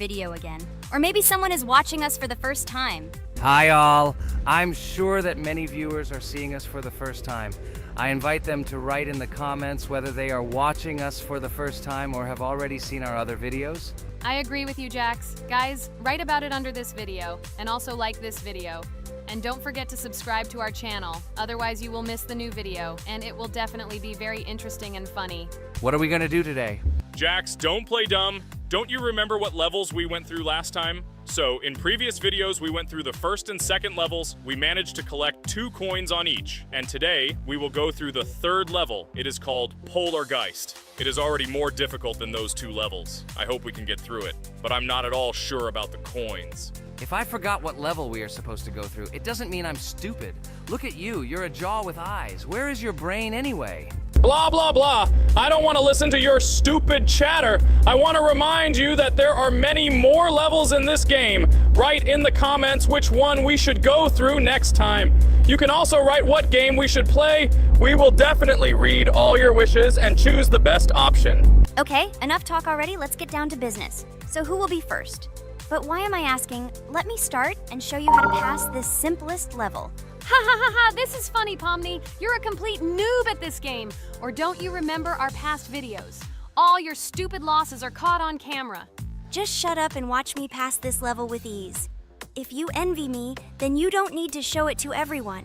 video again. Or maybe someone is watching us for the first time. Hi all. I'm sure that many viewers are seeing us for the first time. I invite them to write in the comments whether they are watching us for the first time or have already seen our other videos. I agree with you, Jax. Guys, write about it under this video, and also like this video. And don't forget to subscribe to our channel, otherwise you will miss the new video, and it will definitely be very interesting and funny. What are we gonna do today? Jax, don't play dumb. Don't you remember what levels we went through last time? So, in previous videos, we went through the first and second levels. We managed to collect 2 coins on each. And today, we will go through the 3rd level. It is called Polargeist. It is already more difficult than those 2 levels. I hope we can get through it, but I'm not at all sure about the coins. If I forgot what level we are supposed to go through, it doesn't mean I'm stupid. Look at you, you're a jaw with eyes. Where is your brain anyway? Blah, blah, blah. I don't want to listen to your stupid chatter. I want to remind you that there are many more levels in this game. Write in the comments which one we should go through next time. You can also write what game we should play. We will definitely read all your wishes and choose the best option. Okay, enough talk already, let's get down to business. So who will be first? But why am I asking? Let me start and show you how to pass this simplest level. Ha ha ha ha, this is funny, Pomni. You're a complete noob at this game. Or don't you remember our past videos? All your stupid losses are caught on camera. Just shut up and watch me pass this level with ease. If you envy me, then you don't need to show it to everyone.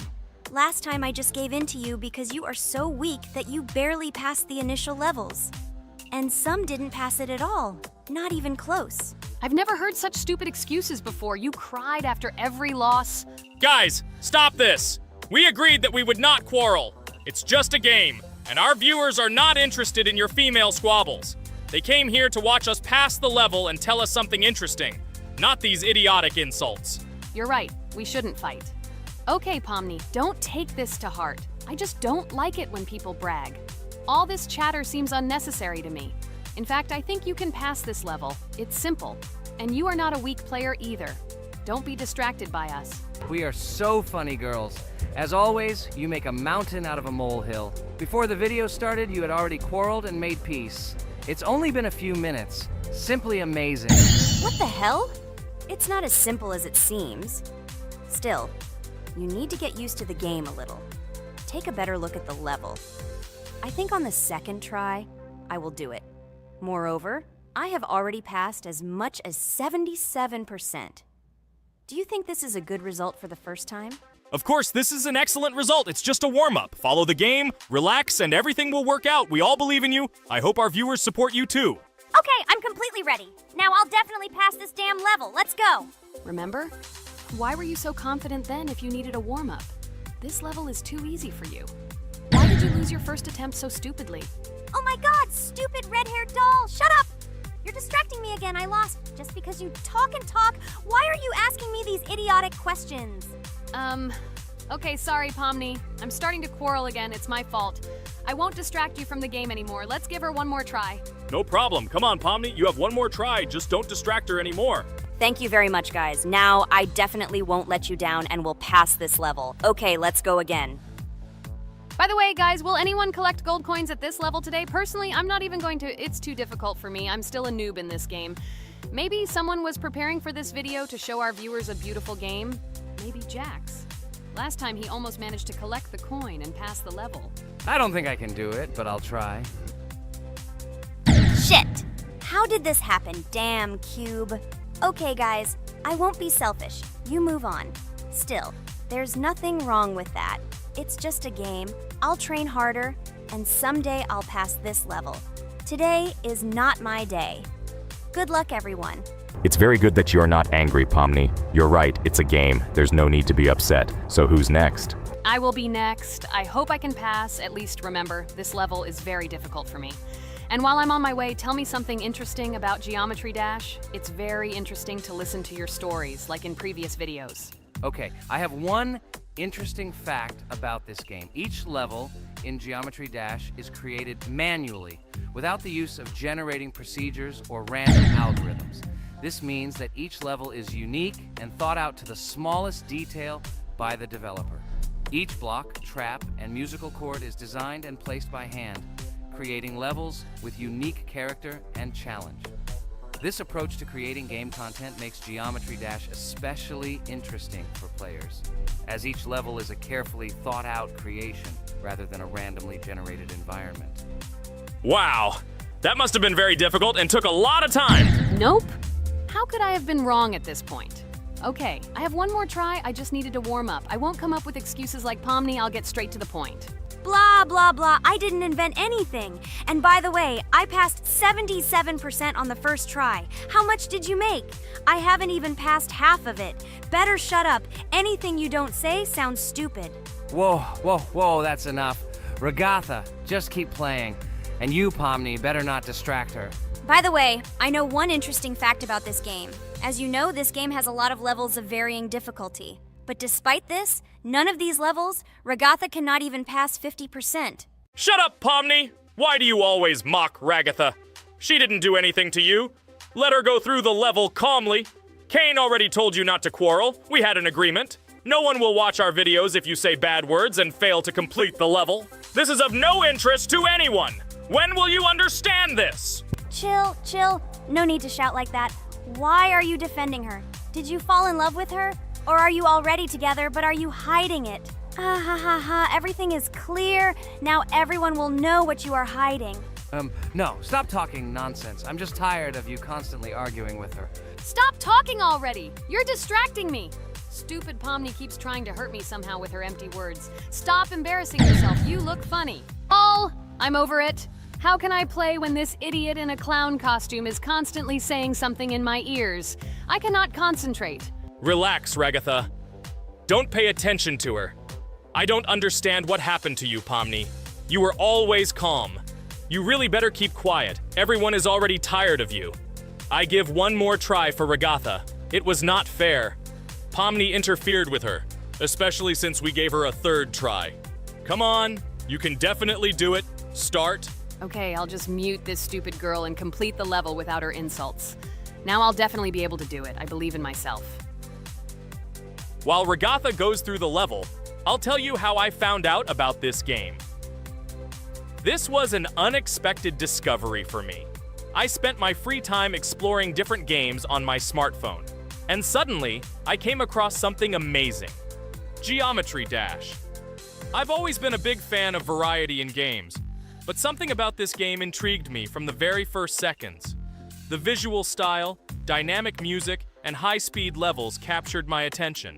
Last time I just gave in to you because you are so weak that you barely passed the initial levels. And some didn't pass it at all, not even close. I've never heard such stupid excuses before. You cried after every loss. Guys, stop this. We agreed that we would not quarrel. It's just a game, and our viewers are not interested in your female squabbles. They came here to watch us pass the level and tell us something interesting, not these idiotic insults. You're right, we shouldn't fight. Okay, Pomni, don't take this to heart. I just don't like it when people brag. All this chatter seems unnecessary to me. In fact, I think you can pass this level. It's simple. And you are not a weak player either. Don't be distracted by us. We are so funny, girls. As always, you make a mountain out of a molehill. Before the video started, you had already quarreled and made peace. It's only been a few minutes. Simply amazing. What the hell? It's not as simple as it seems. Still, you need to get used to the game a little. Take a better look at the level. I think on the second try, I will do it. Moreover, I have already passed as much as 77%. Do you think this is a good result for the first time? Of course, this is an excellent result. It's just a warm-up. Follow the game, relax, and everything will work out. We all believe in you. I hope our viewers support you too. Okay, I'm completely ready. Now I'll definitely pass this damn level. Let's go. Remember? Why were you so confident then if you needed a warm-up? This level is too easy for you. Why did you lose your first attempt so stupidly? Oh my god, stupid red-haired doll! Shut up! You're distracting me again. I lost. Just because you talk and talk, why are you asking me these idiotic questions? Okay, sorry, Pomni. I'm starting to quarrel again. It's my fault. I won't distract you from the game anymore. Let's give her one more try. No problem. Come on, Pomni. You have one more try. Just don't distract her anymore. Thank you very much, guys. Now, I definitely won't let you down and will pass this level. Okay, let's go again. By the way, guys, will anyone collect gold coins at this level today? Personally, I'm not even going to. It's too difficult for me. I'm still a noob in this game. Maybe someone was preparing for this video to show our viewers a beautiful game. Maybe Jax. Last time he almost managed to collect the coin and pass the level. I don't think I can do it, but I'll try. Shit! How did this happen? Damn, Cube. Okay, guys, I won't be selfish. You move on. Still, there's nothing wrong with that. It's just a game. I'll train harder, and someday I'll pass this level. Today is not my day. Good luck, everyone. It's very good that you are not angry, Pomni. You're right, it's a game. There's no need to be upset. So who's next? I will be next. I hope I can pass. At least remember, this level is very difficult for me. And while I'm on my way, tell me something interesting about Geometry Dash. It's very interesting to listen to your stories, like in previous videos. Okay, I have one interesting fact about this game. Each level in Geometry Dash is created manually, without the use of generating procedures or random algorithms. This means that each level is unique and thought out to the smallest detail by the developer. Each block, trap, and musical chord is designed and placed by hand, creating levels with unique character and challenge. This approach to creating game content makes Geometry Dash especially interesting for players, as each level is a carefully thought-out creation rather than a randomly generated environment. Wow, that must have been very difficult and took a lot of time. Nope. How could I have been wrong at this point? Okay, I have one more try. I just needed to warm up. I won't come up with excuses like Pomni. I'll get straight to the point. Blah, blah, blah. I didn't invent anything. And by the way, I passed 77% on the first try. How much did you make? I haven't even passed half of it. Better shut up. Anything you don't say sounds stupid. Whoa, whoa, whoa, that's enough. Ragatha, just keep playing. And you, Pomni, better not distract her. By the way, I know one interesting fact about this game. As you know, this game has a lot of levels of varying difficulty. But despite this, none of these levels, Ragatha cannot even pass 50%. Shut up, Pomni! Why do you always mock Ragatha? She didn't do anything to you. Let her go through the level calmly. Kane already told you not to quarrel. We had an agreement. No one will watch our videos if you say bad words and fail to complete the level. This is of no interest to anyone. When will you understand this? Chill, chill. No need to shout like that. Why are you defending her? Did you fall in love with her? Or are you already together, but are you hiding it? Ha ha ha, everything is clear. Now everyone will know what you are hiding. No, stop talking nonsense. I'm just tired of you constantly arguing with her. Stop talking already! You're distracting me! Stupid Pomni keeps trying to hurt me somehow with her empty words. Stop embarrassing yourself. You look funny. I'm over it. How can I play when this idiot in a clown costume is constantly saying something in my ears? I cannot concentrate. Relax, Ragatha. Don't pay attention to her. I don't understand what happened to you, Pomni. You were always calm. You really better keep quiet. Everyone is already tired of you. I give one more try for Ragatha. It was not fair. Pomni interfered with her, especially since we gave her a third try. Come on, you can definitely do it. Start. Okay, I'll just mute this stupid girl and complete the level without her insults. Now I'll definitely be able to do it. I believe in myself. While Ragatha goes through the level, I'll tell you how I found out about this game. This was an unexpected discovery for me. I spent my free time exploring different games on my smartphone, and suddenly, I came across something amazing. Geometry Dash. I've always been a big fan of variety in games, but something about this game intrigued me from the very first seconds. The visual style, dynamic music, and high-speed levels captured my attention.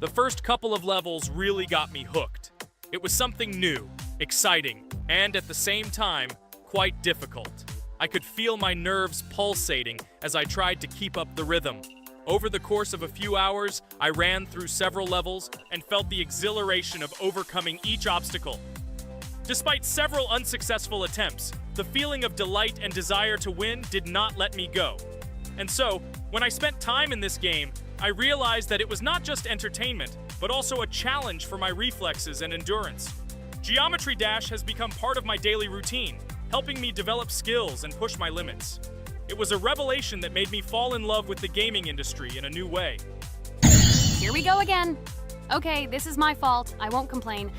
The first couple of levels really got me hooked. It was something new, exciting, and at the same time, quite difficult. I could feel my nerves pulsating as I tried to keep up the rhythm. Over the course of a few hours, I ran through several levels and felt the exhilaration of overcoming each obstacle. Despite several unsuccessful attempts, the feeling of delight and desire to win did not let me go. And so, when I spent time in this game, I realized that it was not just entertainment, but also a challenge for my reflexes and endurance. Geometry Dash has become part of my daily routine, helping me develop skills and push my limits. It was a revelation that made me fall in love with the gaming industry in a new way. Here we go again. Okay, this is my fault. I won't complain.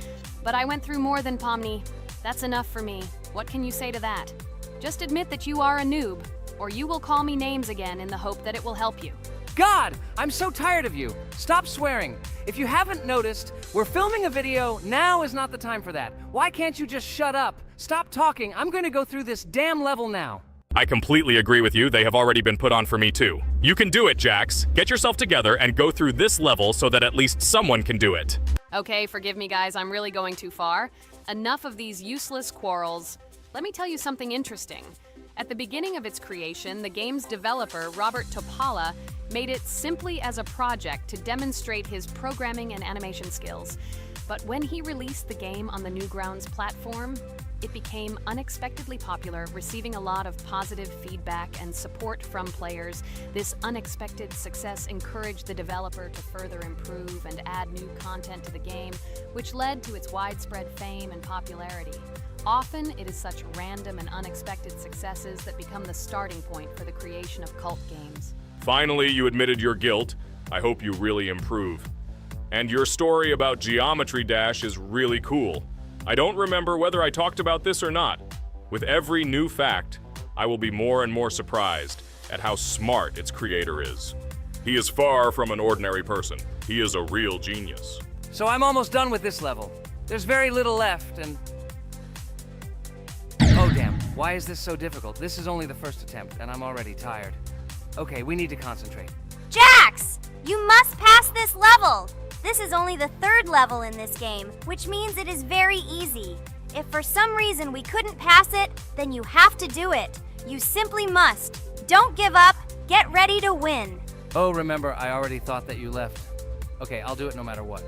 But I went through more than Pomni. That's enough for me. What can you say to that? Just admit that you are a noob, or you will call me names again in the hope that it will help you. God, I'm so tired of you. Stop swearing. If you haven't noticed, we're filming a video. Now is not the time for that. Why can't you just shut up? Stop talking. I'm going to go through this damn level now. I completely agree with you. They have already been put on for me too. You can do it, Jax. Get yourself together and go through this level so that at least someone can do it. Okay, forgive me guys, I'm really going too far. Enough of these useless quarrels. Let me tell you something interesting. At the beginning of its creation, the game's developer, Robert Topala, made it simply as a project to demonstrate his programming and animation skills. But when he released the game on the Newgrounds platform, it became unexpectedly popular, receiving a lot of positive feedback and support from players. This unexpected success encouraged the developer to further improve and add new content to the game, which led to its widespread fame and popularity. Often, it is such random and unexpected successes that become the starting point for the creation of cult games. Finally, you admitted your guilt. I hope you really improve. And your story about Geometry Dash is really cool. I don't remember whether I talked about this or not. With every new fact, I will be more and more surprised. at how smart its creator is. He is far from an ordinary person. He is a real genius. So I'm almost done with this level. There's very little left, and... Oh damn, why is this so difficult? This is only the first attempt, and I'm already tired. Okay, we need to concentrate. Jax! You must pass this level! This is only the third level in this game, which means it is very easy. If for some reason we couldn't pass it, then you have to do it. You simply must. Don't give up. Get ready to win. Oh, remember, I already thought that you left. Okay, I'll do it no matter what.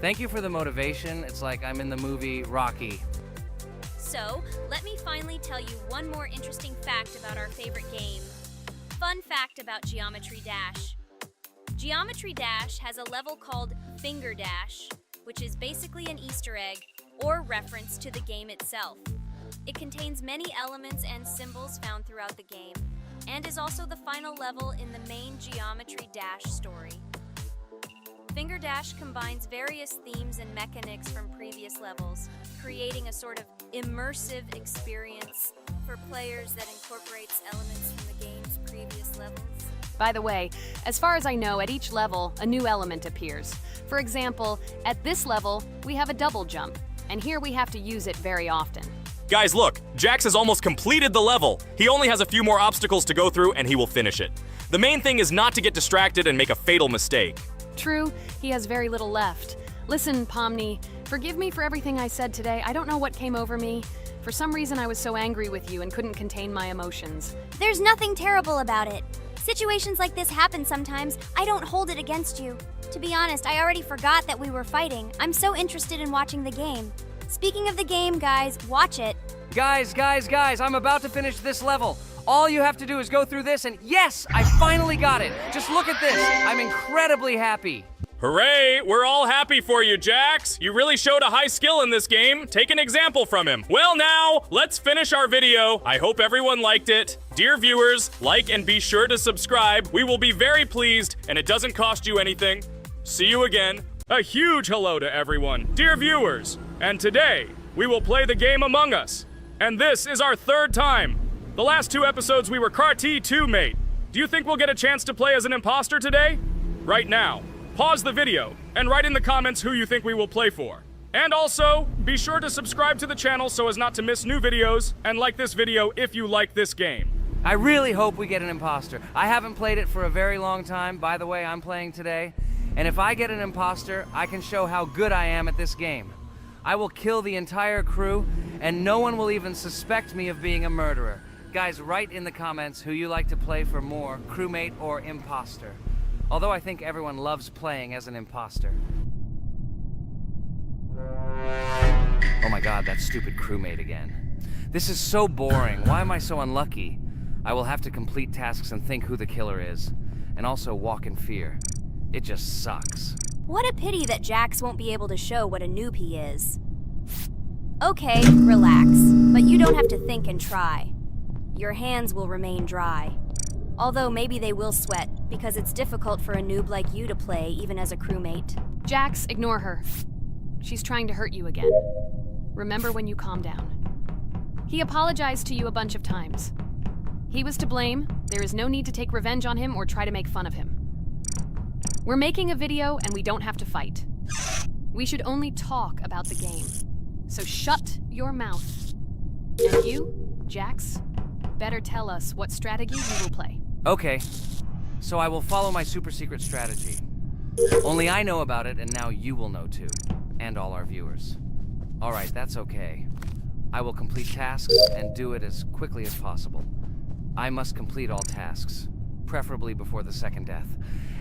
Thank you for the motivation. It's like I'm in the movie Rocky. So, let me finally tell you one more interesting fact about our favorite game. Fun fact about Geometry Dash. Geometry Dash has a level called Finger Dash, which is basically an Easter egg or reference to the game itself. It contains many elements and symbols found throughout the game, and is also the final level in the main Geometry Dash story. Finger Dash combines various themes and mechanics from previous levels, creating a sort of immersive experience for players that incorporates elements from the game's previous levels. By the way, as far as I know, at each level, a new element appears. For example, at this level, we have a double jump, and here we have to use it very often. Guys, look, Jax has almost completed the level. He only has a few more obstacles to go through and he will finish it. The main thing is not to get distracted and make a fatal mistake. True, he has very little left. Listen, Pomni, forgive me for everything I said today. I don't know what came over me. For some reason, I was so angry with you and couldn't contain my emotions. There's nothing terrible about it. Situations like this happen sometimes. I don't hold it against you. To be honest, I already forgot that we were fighting. I'm so interested in watching the game. Speaking of the game, guys, watch it. Guys, I'm about to finish this level. All you have to do is go through this, and yes, I finally got it. Just look at this. I'm incredibly happy. Hooray! We're all happy for you, Jax. You really showed a high skill in this game. Take an example from him. Well now, let's finish our video. I hope everyone liked it. Dear viewers, like and be sure to subscribe. We will be very pleased, and it doesn't cost you anything. See you again. A huge hello to everyone. Dear viewers, and today, we will play the game Among Us. And this is our third time. The last 2 episodes we were CAR-T 2 mate. Do you think we'll get a chance to play as an imposter today? Right now. Pause the video and write in the comments who you think we will play for. And also, be sure to subscribe to the channel so as not to miss new videos, and like this video if you like this game. I really hope we get an imposter. I haven't played it for a very long time. By the way, I'm playing today. And if I get an imposter, I can show how good I am at this game. I will kill the entire crew, and no one will even suspect me of being a murderer. Guys, write in the comments who you like to play for more, crewmate or imposter. Although I think everyone loves playing as an imposter. Oh my god, that stupid crewmate again. This is so boring. Why am I so unlucky? I will have to complete tasks and think who the killer is. And also walk in fear. It just sucks. What a pity that Jax won't be able to show what a noob he is. Okay, relax. But you don't have to think and try. Your hands will remain dry. Although maybe they will sweat, because it's difficult for a noob like you to play, even as a crewmate. Jax, ignore her. She's trying to hurt you again. Remember when you calm down. He apologized to you a bunch of times. He was to blame. There is no need to take revenge on him or try to make fun of him. We're making a video and we don't have to fight. We should only talk about the game. So shut your mouth. And you, Jax, better tell us what strategy you will play. Okay, so I will follow my super secret strategy. Only I know about it, and now you will know too. And all our viewers. Alright, that's okay. I will complete tasks and do it as quickly as possible. I must complete all tasks, preferably before the second death.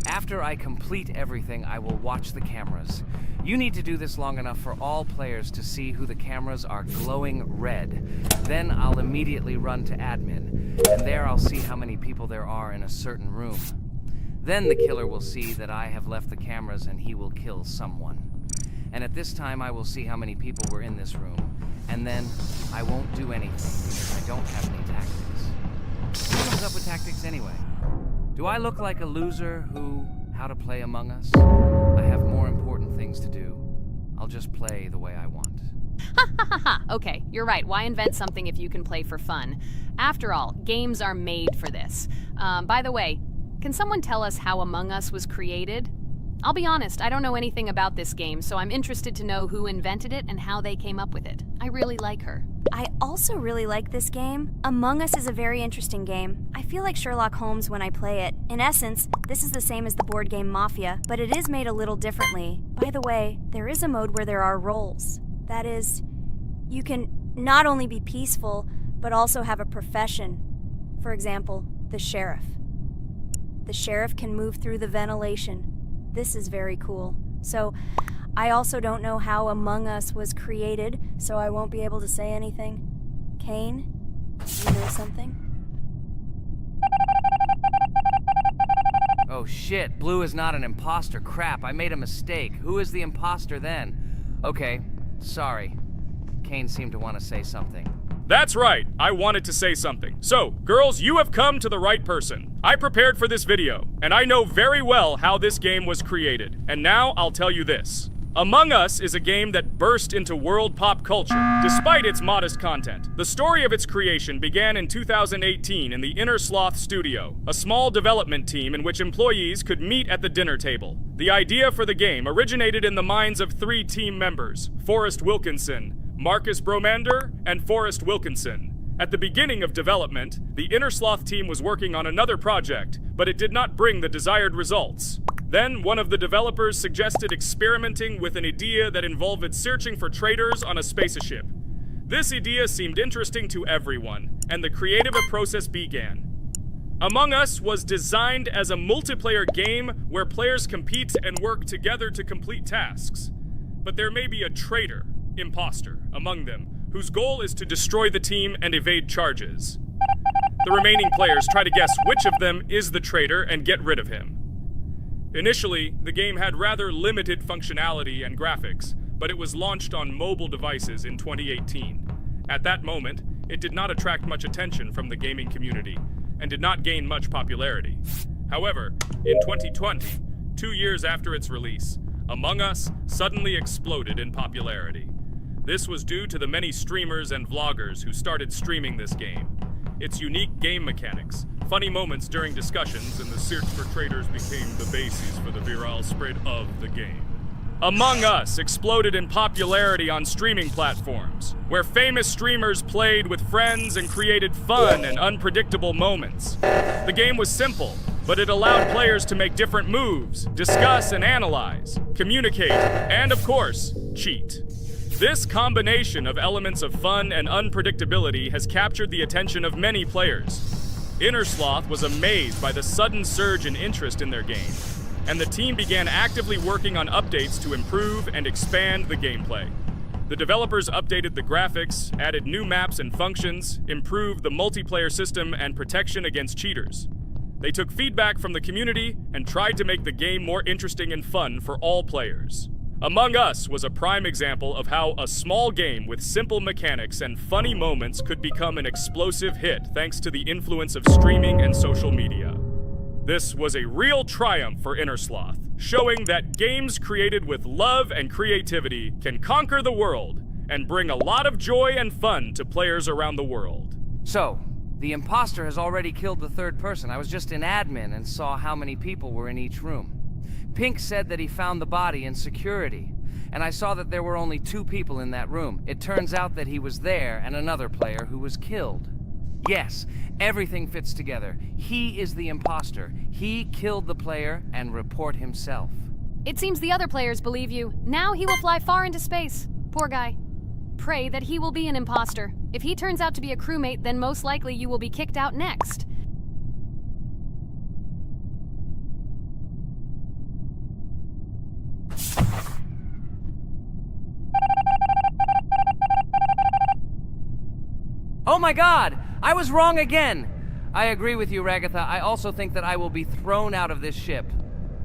After I complete everything, I will watch the cameras. You need to do this long enough for all players to see who the cameras are glowing red. Then I'll immediately run to admin, and there I'll see how many people there are in a certain room. Then the killer will see that I have left the cameras and he will kill someone. And at this time I will see how many people were in this room. And then I won't do anything because I don't have any tactics. Who comes up with tactics anyway? Do I look like a loser who, how to play Among Us? I have more important things to do. I'll just play the way I want. Haha, okay, you're right. Why invent something if you can play for fun? After all, games are made for this. By the way, can someone tell us how Among Us was created? I'll be honest, I don't know anything about this game, so I'm interested to know who invented it and how they came up with it. I really like her. I also really like this game. Among Us is a very interesting game. I feel like Sherlock Holmes when I play it. In essence, this is the same as the board game Mafia, but it is made a little differently. By the way, there is a mode where there are roles. That is, you can not only be peaceful, but also have a profession. For example, the sheriff. The sheriff can move through the ventilation. This is very cool. So, I also don't know how Among Us was created, so I won't be able to say anything. Kane, you know something? Oh shit, Blue is not an imposter. Crap, I made a mistake. Who is the imposter then? Okay, sorry. Kane seemed to want to say something. That's right, I wanted to say something. So, girls, you have come to the right person. I prepared for this video, and I know very well how this game was created. And now I'll tell you this. Among Us is a game that burst into world pop culture, despite its modest content. The story of its creation began in 2018 in the Inner Sloth Studio, a small development team in which employees could meet at the dinner table. The idea for the game originated in the minds of 3 team members, Forrest Wilkinson, Marcus Bromander, and Forrest Wilkinson. At the beginning of development, the Inner Sloth team was working on another project, but it did not bring the desired results. Then, one of the developers suggested experimenting with an idea that involved searching for traitors on a spaceship. This idea seemed interesting to everyone, and the creative process began. Among Us was designed as a multiplayer game where players compete and work together to complete tasks. But there may be a traitor, imposter, among them, whose goal is to destroy the team and evade charges. The remaining players try to guess which of them is the traitor and get rid of him. Initially, the game had rather limited functionality and graphics, but it was launched on mobile devices in 2018. At that moment, it did not attract much attention from the gaming community, and did not gain much popularity. However, in 2020, 2 years after its release, Among Us suddenly exploded in popularity. This was due to the many streamers and vloggers who started streaming this game. Its unique game mechanics, funny moments during discussions, and the search for traitors became the basis for the viral spread of the game. Among Us exploded in popularity on streaming platforms, where famous streamers played with friends and created fun and unpredictable moments. The game was simple, but it allowed players to make different moves, discuss and analyze, communicate, and of course, cheat. This combination of elements of fun and unpredictability has captured the attention of many players. Inner Sloth was amazed by the sudden surge in interest in their game, and the team began actively working on updates to improve and expand the gameplay. The developers updated the graphics, added new maps and functions, improved the multiplayer system and protection against cheaters. They took feedback from the community and tried to make the game more interesting and fun for all players. Among Us was a prime example of how a small game with simple mechanics and funny moments could become an explosive hit thanks to the influence of streaming and social media. This was a real triumph for Inner Sloth, showing that games created with love and creativity can conquer the world and bring a lot of joy and fun to players around the world. So, the imposter has already killed the third person. I was just in admin and saw how many people were in each room. Pink said that he found the body in security, and I saw that there were only 2 people in that room. It turns out that he was there and another player who was killed. Yes, everything fits together. He is the imposter. He killed the player and report himself. It seems the other players believe you. Now he will fly far into space. Poor guy. Pray that he will be an imposter. If he turns out to be a crewmate, then most likely you will be kicked out next. Oh my god! I was wrong again! I agree with you, Ragatha. I also think that I will be thrown out of this ship.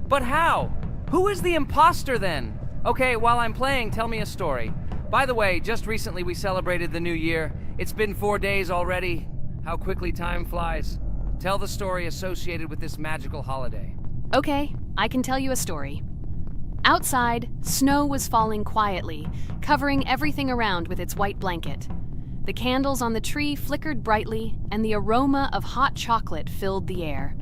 But how? Who is the imposter then? Okay, while I'm playing, tell me a story. By the way, just recently we celebrated the new year. It's been 4 days already. How quickly time flies. Tell the story associated with this magical holiday. Okay, I can tell you a story. Outside, snow was falling quietly, covering everything around with its white blanket. The candles on the tree flickered brightly, and the aroma of hot chocolate filled the air.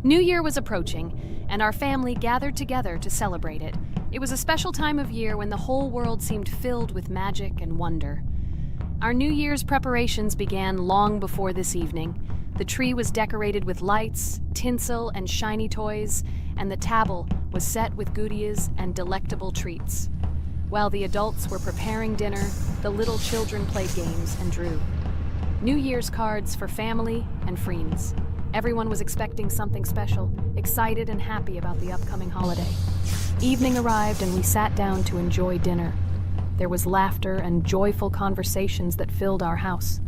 New Year was approaching, and our family gathered together to celebrate it. It was a special time of year when the whole world seemed filled with magic and wonder. Our New Year's preparations began long before this evening. The tree was decorated with lights, tinsel, and shiny toys, and the table was set with goodies and delectable treats. While the adults were preparing dinner, the little children played games and drew. New Year's cards for family and friends. Everyone was expecting something special, excited and happy about the upcoming holiday. Evening arrived and we sat down to enjoy dinner. There was laughter and joyful conversations that filled our house.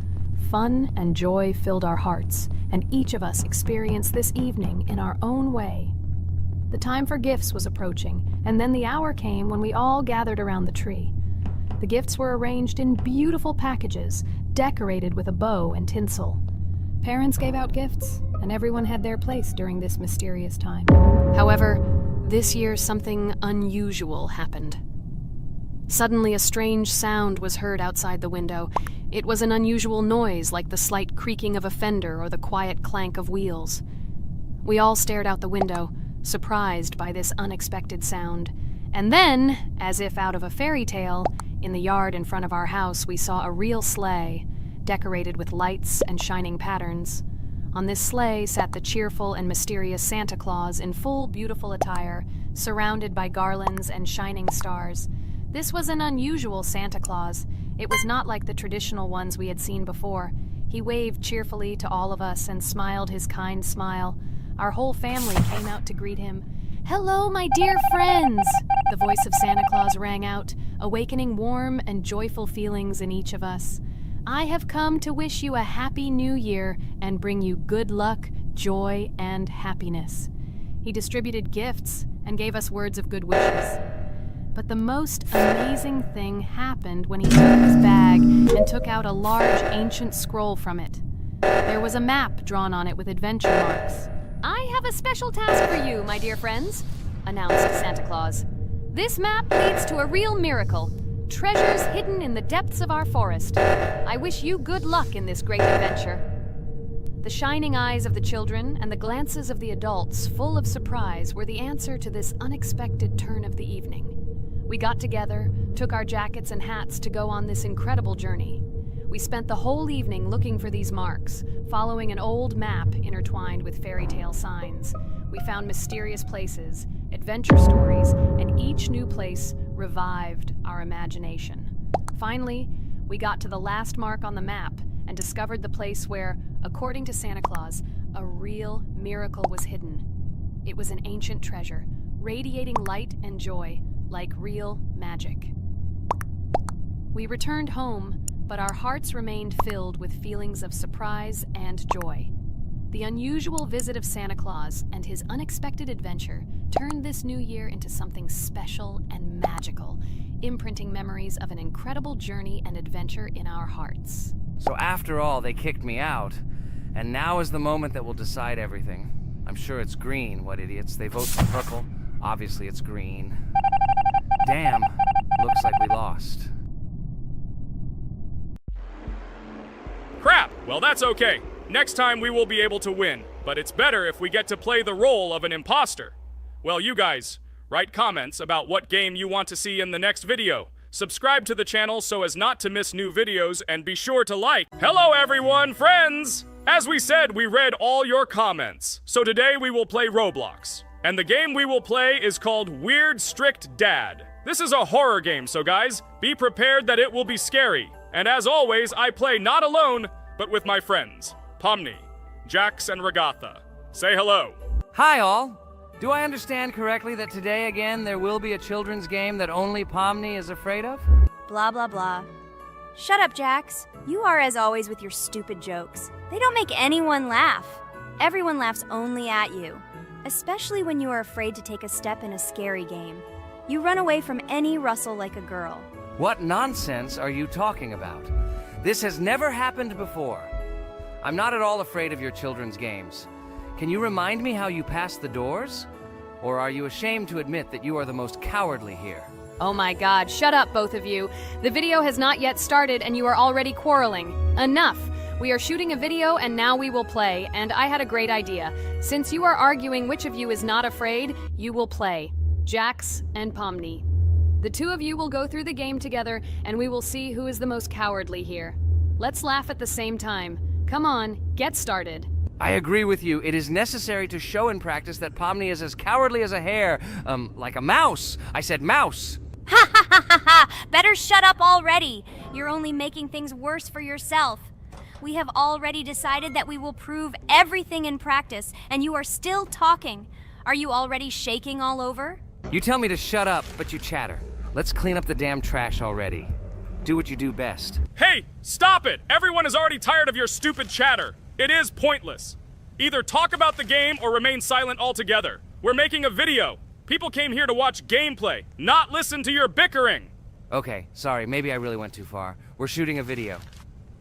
Fun and joy filled our hearts, and each of us experienced this evening in our own way. The time for gifts was approaching, and then the hour came when we all gathered around the tree. The gifts were arranged in beautiful packages, decorated with a bow and tinsel. Parents gave out gifts, and everyone had their place during this mysterious time. However, this year something unusual happened. Suddenly a strange sound was heard outside the window. It was an unusual noise, like the slight creaking of a fender or the quiet clank of wheels. We all stared out the window, surprised by this unexpected sound. And then, as if out of a fairy tale, in the yard in front of our house we saw a real sleigh, decorated with lights and shining patterns. On this sleigh sat the cheerful and mysterious Santa Claus in full beautiful attire, surrounded by garlands and shining stars. This was an unusual Santa Claus. It was not like the traditional ones we had seen before. He waved cheerfully to all of us and smiled his kind smile. Our whole family came out to greet him. "Hello, my dear friends!" The voice of Santa Claus rang out, awakening warm and joyful feelings in each of us. "I have come to wish you a happy new year and bring you good luck, joy, and happiness." He distributed gifts and gave us words of good wishes. But the most amazing thing happened when he took his bag and took out a large ancient scroll from it. There was a map drawn on it with adventure marks. "I have a special task for you, my dear friends," announced Santa Claus. "This map leads to a real miracle. Treasures hidden in the depths of our forest. I wish you good luck in this great adventure." The shining eyes of the children and the glances of the adults, full of surprise, were the answer to this unexpected turn of the evening. We got together, took our jackets and hats to go on this incredible journey. We spent the whole evening looking for these marks, following an old map intertwined with fairy tale signs. We found mysterious places, adventure stories, and each new place revived our imagination. Finally, we got to the last mark on the map and discovered the place where, according to Santa Claus, a real miracle was hidden. It was an ancient treasure, radiating light and joy, like real magic. We returned home, but our hearts remained filled with feelings of surprise and joy. The unusual visit of Santa Claus and his unexpected adventure turned this new year into something special and magical, imprinting memories of an incredible journey and adventure in our hearts. So after all, they kicked me out, and now is the moment that will decide everything. I'm sure it's green, what idiots. They vote for purple. Obviously it's green. Damn, looks like we lost. Crap! Well, that's okay. Next time we will be able to win, but it's better if we get to play the role of an imposter. Well, you guys, write comments about what game you want to see in the next video. Subscribe to the channel so as not to miss new videos, and be sure to like. Hello everyone, friends! As we said, we read all your comments. So today we will play Roblox. And the game we will play is called Weird Strict Dad. This is a horror game, so guys, be prepared that it will be scary. And as always, I play not alone, but with my friends, Pomni, Jax, and Regatha. Say hello. Hi all! Do I understand correctly that today again there will be a children's game that only Pomni is afraid of? Blah, blah, blah. Shut up, Jax. You are as always with your stupid jokes. They don't make anyone laugh. Everyone laughs only at you, especially when you are afraid to take a step in a scary game. You run away from any rustle like a girl. What nonsense are you talking about? This has never happened before. I'm not at all afraid of your children's games. Can you remind me how you passed the doors? Or are you ashamed to admit that you are the most cowardly here? Oh my god, shut up, both of you. The video has not yet started and you are already quarreling. Enough! We are shooting a video and now we will play, and I had a great idea. Since you are arguing which of you is not afraid, you will play. Jax and Pomni. The two of you will go through the game together and we will see who is the most cowardly here. Let's laugh at the same time. Come on, get started. I agree with you. It is necessary to show in practice that Pomni is as cowardly as a hare. Like a mouse. I said mouse. Ha ha ha ha ha! Better shut up already. You're only making things worse for yourself. We have already decided that we will prove everything in practice, and you are still talking. Are you already shaking all over? You tell me to shut up, but you chatter. Let's clean up the damn trash already. Do what you do best. Hey, stop it! Everyone is already tired of your stupid chatter. It is pointless. Either talk about the game or remain silent altogether. We're making a video. People came here to watch gameplay, not listen to your bickering. Okay, sorry, maybe I really went too far. We're shooting a video.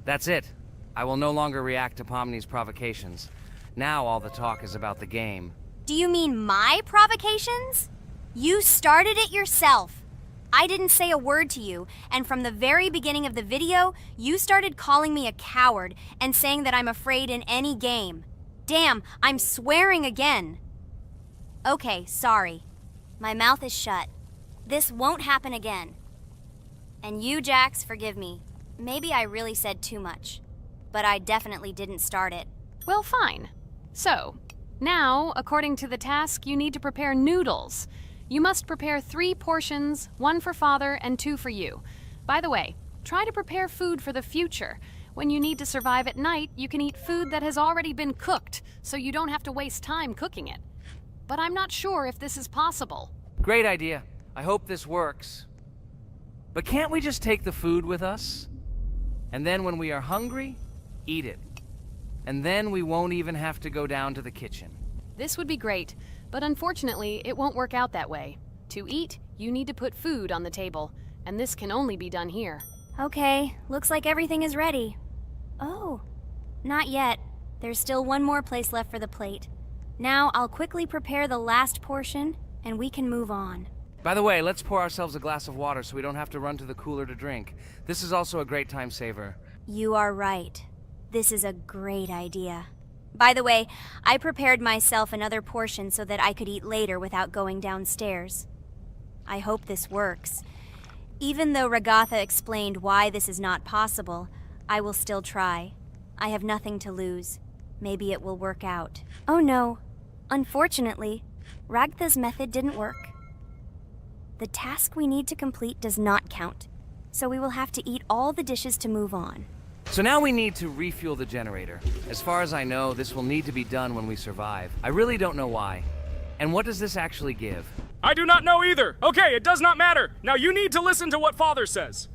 That's it. I will no longer react to Pomni's provocations. Now all the talk is about the game. Do you mean my provocations? You started it yourself. I didn't say a word to you, and from the very beginning of the video, you started calling me a coward and saying that I'm afraid in any game. Damn, I'm swearing again. Okay, sorry. My mouth is shut. This won't happen again. And you, Jax, forgive me. Maybe I really said too much, but I definitely didn't start it. Well, fine. So, now, according to the task, you need to prepare noodles. You must prepare 3 portions, 1 for Father and 2 for you. By the way, try to prepare food for the future. When you need to survive at night, you can eat food that has already been cooked, so you don't have to waste time cooking it. But I'm not sure if this is possible. Great idea. I hope this works. But can't we just take the food with us? And then when we are hungry, eat it. And then we won't even have to go down to the kitchen. This would be great, but unfortunately, it won't work out that way. To eat, you need to put food on the table, and this can only be done here. Okay, looks like everything is ready. Oh, not yet. There's still one more place left for the plate. Now I'll quickly prepare the last portion, and we can move on. By the way, let's pour ourselves a glass of water so we don't have to run to the cooler to drink. This is also a great time saver. You are right. This is a great idea. By the way, I prepared myself another portion so that I could eat later without going downstairs. I hope this works. Even though Ragatha explained why this is not possible, I will still try. I have nothing to lose. Maybe it will work out. Oh no. Unfortunately, Ragatha's method didn't work. The task we need to complete does not count, so we will have to eat all the dishes to move on. So now we need to refuel the generator. As far as I know, this will need to be done when we survive. I really don't know why. And what does this actually give? I do not know either. Okay, it does not matter. Now you need to listen to what Father says.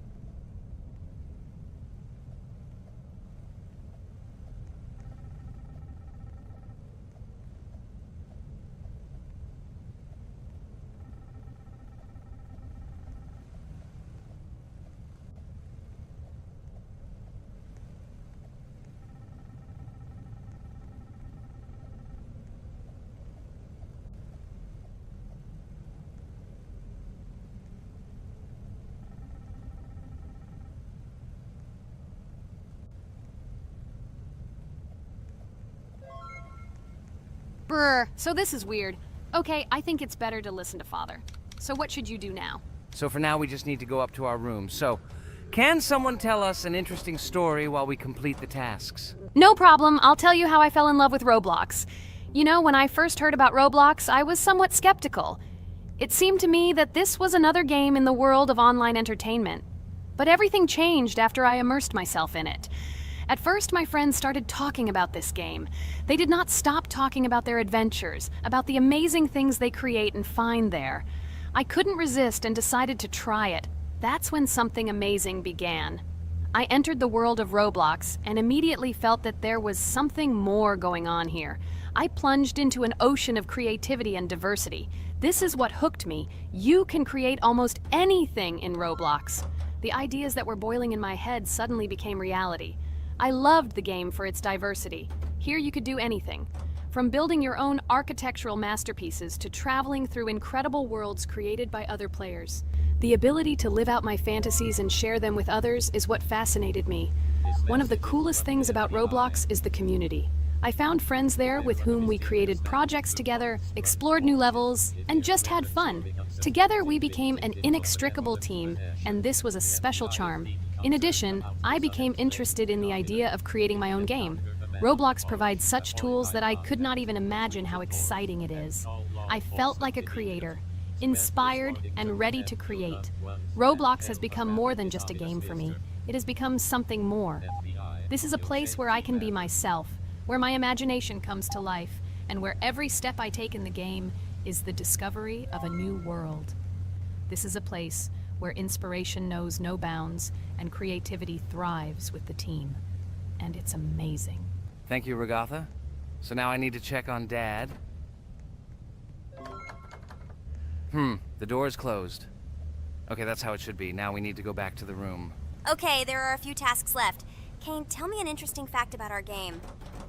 Brr, so this is weird. Okay, I think it's better to listen to Father. So what should you do now? So for now, we just need to go up to our room. So, can someone tell us an interesting story while we complete the tasks? No problem, I'll tell you how I fell in love with Roblox. You know, when I first heard about Roblox, I was somewhat skeptical. It seemed to me that this was another game in the world of online entertainment. But everything changed after I immersed myself in it. At first, my friends started talking about this game. They did not stop talking about their adventures, about the amazing things they create and find there. I couldn't resist and decided to try it. That's when something amazing began. I entered the world of Roblox and immediately felt that there was something more going on here. I plunged into an ocean of creativity and diversity. This is what hooked me. You can create almost anything in Roblox. The ideas that were boiling in my head suddenly became reality. I loved the game for its diversity. Here you could do anything. From building your own architectural masterpieces to traveling through incredible worlds created by other players, the ability to live out my fantasies and share them with others is what fascinated me. One of the coolest things about Roblox is the community. I found friends there with whom we created projects together, explored new levels, and just had fun. Together we became an inextricable team, and this was a special charm. In addition, I became interested in the idea of creating my own game. Roblox provides such tools that I could not even imagine how exciting it is. I felt like a creator, inspired and ready to create. Roblox has become more than just a game for me. It has become something more. This is a place where I can be myself, where my imagination comes to life, and where every step I take in the game is the discovery of a new world. This is a place where inspiration knows no bounds and creativity thrives with the team. And it's amazing. Thank you, Regatha. So now I need to check on Dad. The door is closed. Okay, that's how it should be. Now we need to go back to the room. Okay, there are a few tasks left. Kane, tell me an interesting fact about our game.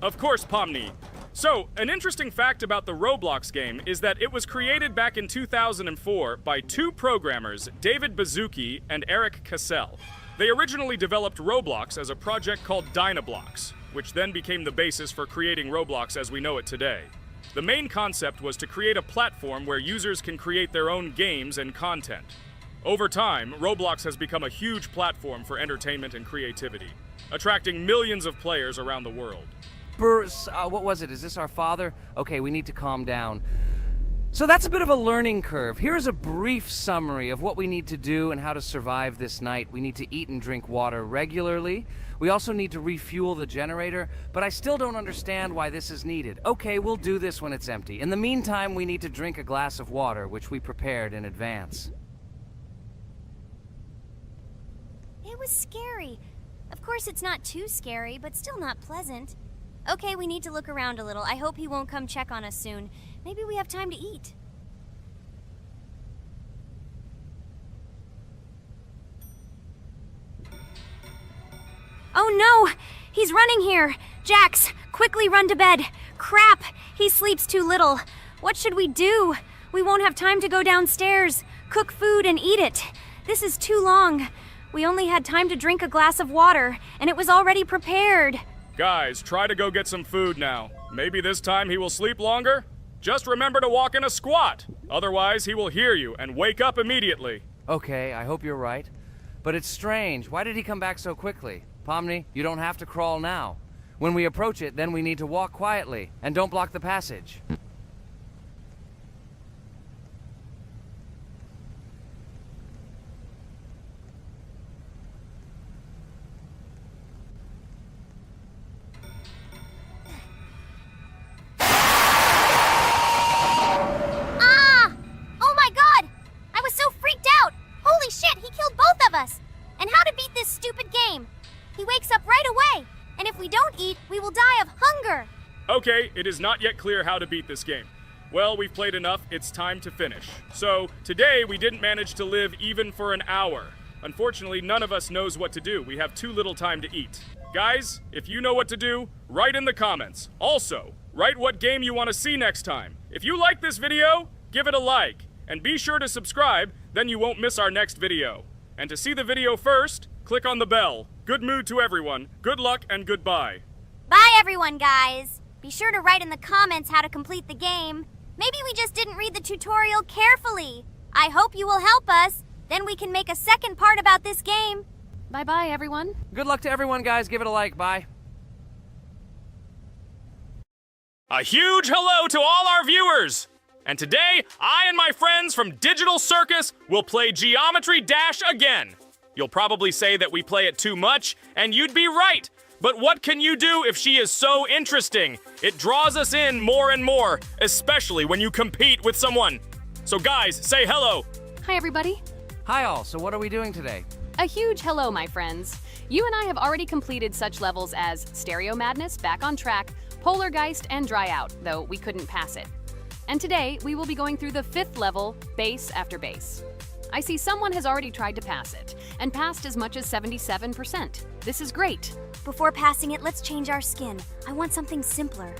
Of course, Pomni. So, an interesting fact about the Roblox game is that it was created back in 2004 by two programmers, David Baszucki and Eric Cassell. They originally developed Roblox as a project called Dynablocks, which then became the basis for creating Roblox as we know it today. The main concept was to create a platform where users can create their own games and content. Over time, Roblox has become a huge platform for entertainment and creativity, attracting millions of players around the world. What was it? Is this our father? Okay, we need to calm down. So that's a bit of a learning curve. Here's a brief summary of what we need to do and how to survive this night. We need to eat and drink water regularly. We also need to refuel the generator, but I still don't understand why this is needed. Okay, we'll do this when it's empty. In the meantime, we need to drink a glass of water, which we prepared in advance. It was scary. Of course, it's not too scary, but still not pleasant. Okay, we need to look around a little. I hope he won't come check on us soon. Maybe we have time to eat. Oh no! He's running here! Jax, quickly run to bed! Crap! He sleeps too little. What should we do? We won't have time to go downstairs, cook food, and eat it. This is too long. We only had time to drink a glass of water, and it was already prepared. Guys, try to go get some food now. Maybe this time he will sleep longer? Just remember to walk in a squat. Otherwise, he will hear you and wake up immediately. Okay, I hope you're right. But it's strange. Why did he come back so quickly? Pomni, you don't have to crawl now. When we approach it, then we need to walk quietly, and don't block the passage. Us. And how to beat this stupid game. He wakes up right away, and if we don't eat, we will die of hunger. Okay, it is not yet clear how to beat this game. Well, we've played enough, it's time to finish. So, today we didn't manage to live even for an hour. Unfortunately, none of us knows what to do. We have too little time to eat. Guys, if you know what to do, write in the comments. Also, write what game you want to see next time. If you like this video, give it a like. And be sure to subscribe, then you won't miss our next video. And to see the video first, click on the bell. Good mood to everyone. Good luck and goodbye. Bye everyone, guys. Be sure to write in the comments how to complete the game. Maybe we just didn't read the tutorial carefully. I hope you will help us. Then we can make a second part about this game. Bye-bye, everyone. Good luck to everyone, guys. Give it a like. Bye. A huge hello to all our viewers! And today, I and my friends from Digital Circus will play Geometry Dash again. You'll probably say that we play it too much, and you'd be right. But what can you do if she is so interesting? It draws us in more and more, especially when you compete with someone. So guys, say hello. Hi, everybody. Hi all. So what are we doing today? A huge hello, my friends. You and I have already completed such levels as Stereo Madness, Back on Track, Polargeist, and Dry Out, though we couldn't pass it. And today, we will be going through the 5th level, base after base. I see someone has already tried to pass it, and passed as much as 77%. This is great. Before passing it, let's change our skin. I want something simpler.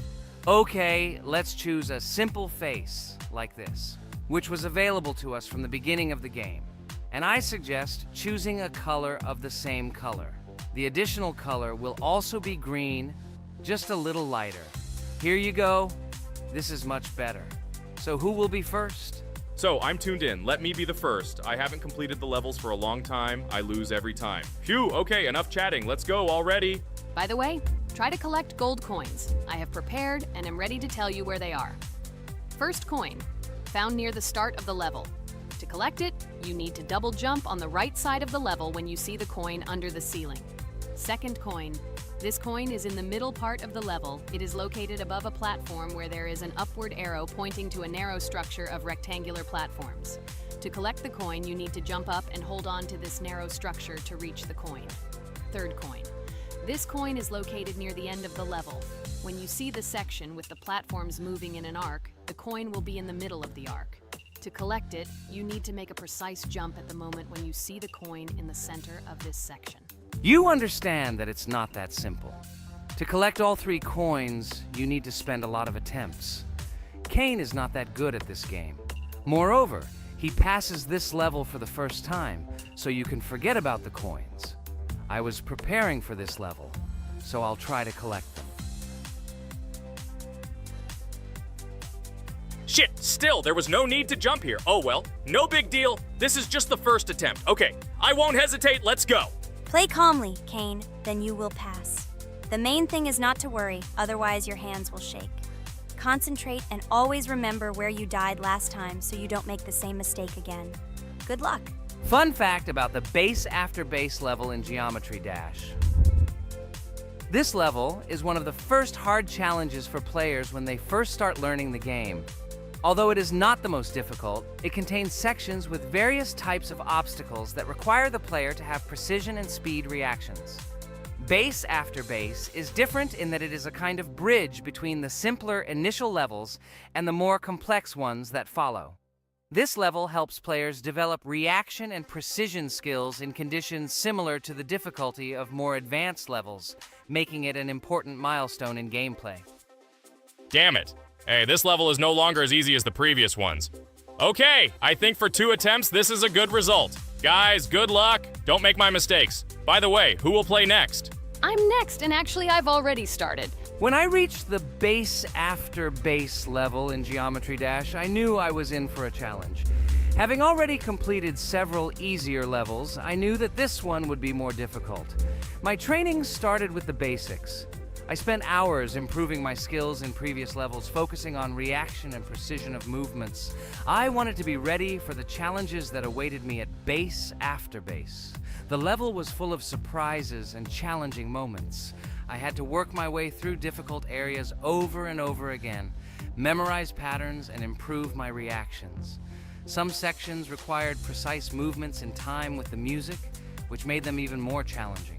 Okay, let's choose a simple face, like this, which was available to us from the beginning of the game. And I suggest choosing a color of the same color. The additional color will also be green, just a little lighter. Here you go. This is much better. So who will be first? So, I'm tuned in. Let me be the first. I haven't completed the levels for a long time. I lose every time. Phew, okay, enough chatting. Let's go already. By the way, try to collect gold coins. I have prepared and am ready to tell you where they are. First coin, found near the start of the level. To collect it, you need to double jump on the right side of the level when you see the coin under the ceiling. Second coin. This coin is in the middle part of the level. It is located above a platform where there is an upward arrow pointing to a narrow structure of rectangular platforms. To collect the coin, you need to jump up and hold on to this narrow structure to reach the coin. Third coin. This coin is located near the end of the level. When you see the section with the platforms moving in an arc, the coin will be in the middle of the arc. To collect it, you need to make a precise jump at the moment when you see the coin in the center of this section. You understand that it's not that simple. To collect all 3 coins, you need to spend a lot of attempts. Cain is not that good at this game. Moreover, he passes this level for the first time, so you can forget about the coins. I was preparing for this level, so I'll try to collect them. Shit, still, there was no need to jump here. Oh well, no big deal. This is just the first attempt. Okay, I won't hesitate, let's go. Play calmly, Cain, then you will pass. The main thing is not to worry, otherwise your hands will shake. Concentrate and always remember where you died last time so you don't make the same mistake again. Good luck. Fun fact about the base after base level in Geometry Dash. This level is one of the first hard challenges for players when they first start learning the game. Although it is not the most difficult, it contains sections with various types of obstacles that require the player to have precision and speed reactions. Base after base is different in that it is a kind of bridge between the simpler initial levels and the more complex ones that follow. This level helps players develop reaction and precision skills in conditions similar to the difficulty of more advanced levels, making it an important milestone in gameplay. Damn it. Hey, this level is no longer as easy as the previous ones. Okay, I think for 2 attempts, this is a good result. Guys, good luck. Don't make my mistakes. By the way, who will play next? I'm next, and actually I've already started. When I reached the base after base level in Geometry Dash, I knew I was in for a challenge. Having already completed several easier levels, I knew that this one would be more difficult. My training started with the basics. I spent hours improving my skills in previous levels, focusing on reaction and precision of movements. I wanted to be ready for the challenges that awaited me at base after base. The level was full of surprises and challenging moments. I had to work my way through difficult areas over and over again, memorize patterns, and improve my reactions. Some sections required precise movements in time with the music, which made them even more challenging.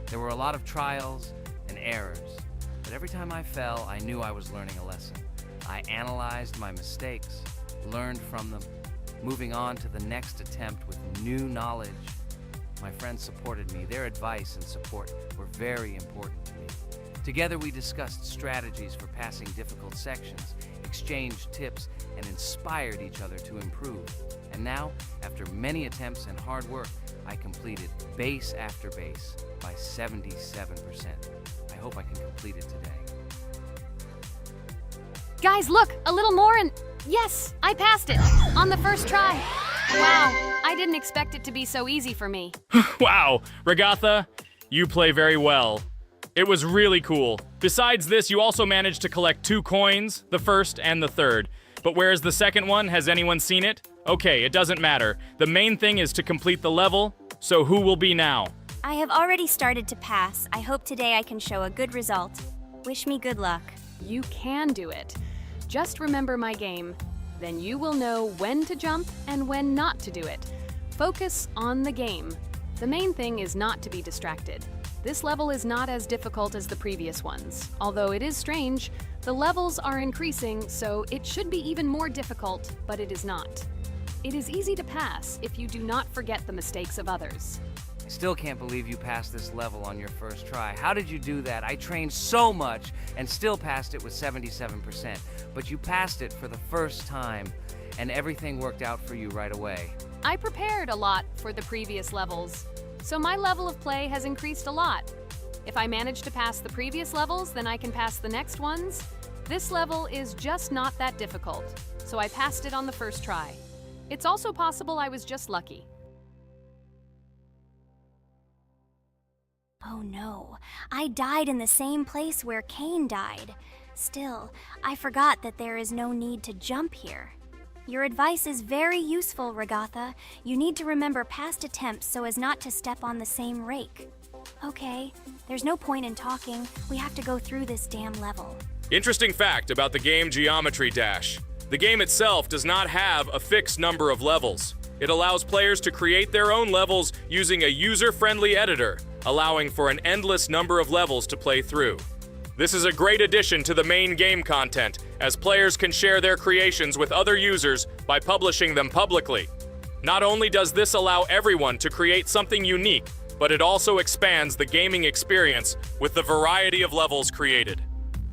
There were a lot of trials and errors, but every time I fell, I knew I was learning a lesson. I analyzed my mistakes, learned from them, moving on to the next attempt with new knowledge. My friends supported me. Their advice and support were very important to me. Together we discussed strategies for passing difficult sections, exchanged tips, and inspired each other to improve. And now, after many attempts and hard work, I completed base after base by 77%. I hope I can complete it today. Guys, look, a little more and yes, I passed it on the first try. Wow, I didn't expect it to be so easy for me. Wow, Regatha, you play very well. It was really cool. Besides this, you also managed to collect 2 coins, the first and the third. But where's the second one? Has anyone seen it? Okay, it doesn't matter. The main thing is to complete the level, so who will be now? I have already started to pass. I hope today I can show a good result. Wish me good luck. You can do it. Just remember my game. Then you will know when to jump and when not to do it. Focus on the game. The main thing is not to be distracted. This level is not as difficult as the previous ones. Although it is strange, the levels are increasing, so it should be even more difficult, but it is not. It is easy to pass if you do not forget the mistakes of others. I still can't believe you passed this level on your first try. How did you do that? I trained so much and still passed it with 77%. But you passed it for the first time, and everything worked out for you right away. I prepared a lot for the previous levels, so my level of play has increased a lot. If I manage to pass the previous levels, then I can pass the next ones. This level is just not that difficult, so I passed it on the first try. It's also possible I was just lucky. Oh no, I died in the same place where Cain died. Still, I forgot that there is no need to jump here. Your advice is very useful, Regatha. You need to remember past attempts so as not to step on the same rake. Okay, there's no point in talking. We have to go through this damn level. Interesting fact about the game Geometry Dash. The game itself does not have a fixed number of levels. It allows players to create their own levels using a user-friendly editor, allowing for an endless number of levels to play through. This is a great addition to the main game content, as players can share their creations with other users by publishing them publicly. Not only does this allow everyone to create something unique, but it also expands the gaming experience with the variety of levels created.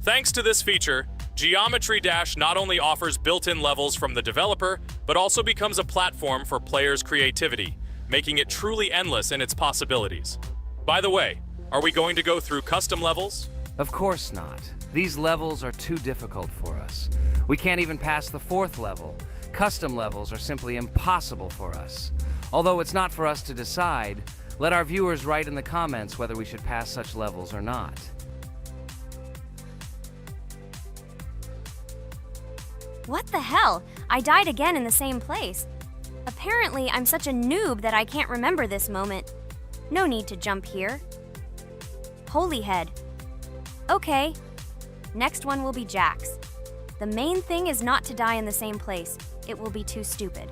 Thanks to this feature, Geometry Dash not only offers built-in levels from the developer, but also becomes a platform for players' creativity, making it truly endless in its possibilities. By the way, are we going to go through custom levels? Of course not. These levels are too difficult for us. We can't even pass the 4th level. Custom levels are simply impossible for us. Although it's not for us to decide, let our viewers write in the comments whether we should pass such levels or not. What the hell? I died again in the same place. Apparently, I'm such a noob that I can't remember this moment. No need to jump here. Holy head. Okay. Next one will be Jax. The main thing is not to die in the same place. It will be too stupid.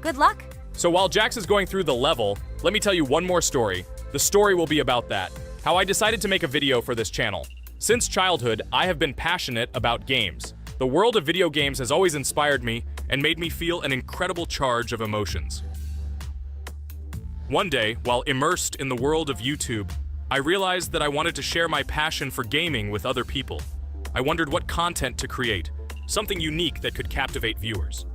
Good luck. So while Jax is going through the level, let me tell you one more story. The story will be about that. How I decided to make a video for this channel. Since childhood, I have been passionate about games. The world of video games has always inspired me and made me feel an incredible charge of emotions. One day, while immersed in the world of YouTube, I realized that I wanted to share my passion for gaming with other people. I wondered what content to create, something unique that could captivate viewers.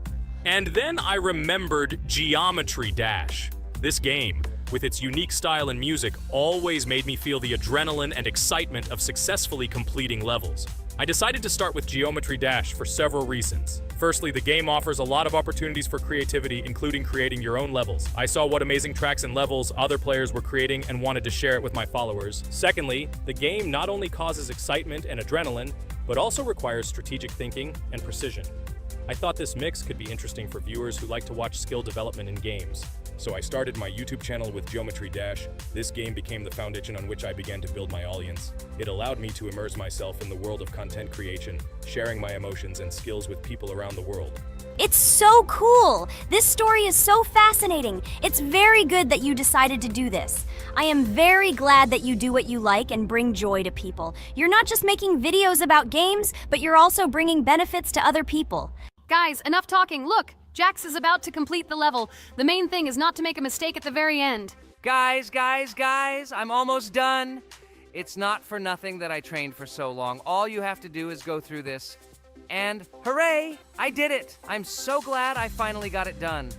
And then I remembered Geometry Dash. This game, with its unique style and music, always made me feel the adrenaline and excitement of successfully completing levels. I decided to start with Geometry Dash for several reasons. Firstly, the game offers a lot of opportunities for creativity, including creating your own levels. I saw what amazing tracks and levels other players were creating and wanted to share it with my followers. Secondly, the game not only causes excitement and adrenaline, but also requires strategic thinking and precision. I thought this mix could be interesting for viewers who like to watch skill development in games. So I started my YouTube channel with Geometry Dash. This game became the foundation on which I began to build my audience. It allowed me to immerse myself in the world of content creation, sharing my emotions and skills with people around the world. It's so cool! This story is so fascinating. It's very good that you decided to do this. I am very glad that you do what you like and bring joy to people. You're not just making videos about games, but you're also bringing benefits to other people. Guys, enough talking. Look, Jax is about to complete the level. The main thing is not to make a mistake at the very end. Guys, I'm almost done. It's not for nothing that I trained for so long. All you have to do is go through this. And hooray, I did it. I'm so glad I finally got it done.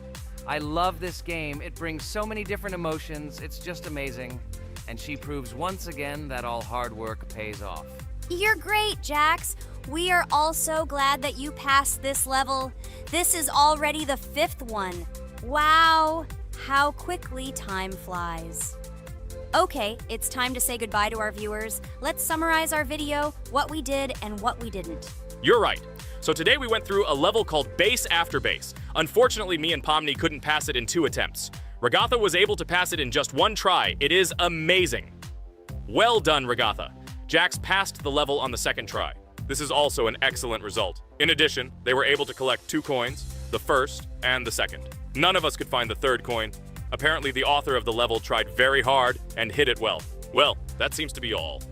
I love this game. It brings so many different emotions. It's just amazing. And she proves once again that all hard work pays off. You're great, Jax. We are all so glad that you passed this level. This is already the 5th one. Wow, how quickly time flies. Okay, it's time to say goodbye to our viewers. Let's summarize our video, what we did and what we didn't. You're right. So today we went through a level called Base After Base. Unfortunately, me and Pomni couldn't pass it in 2 attempts. Regatha was able to pass it in just 1 try. It is amazing. Well done, Regatha. Jax passed the level on the 2nd try. This is also an excellent result. In addition, they were able to collect 2 coins, the 1st and the 2nd. None of us could find the 3rd coin. Apparently, the author of the level tried very hard and hit it well. Well, that seems to be all.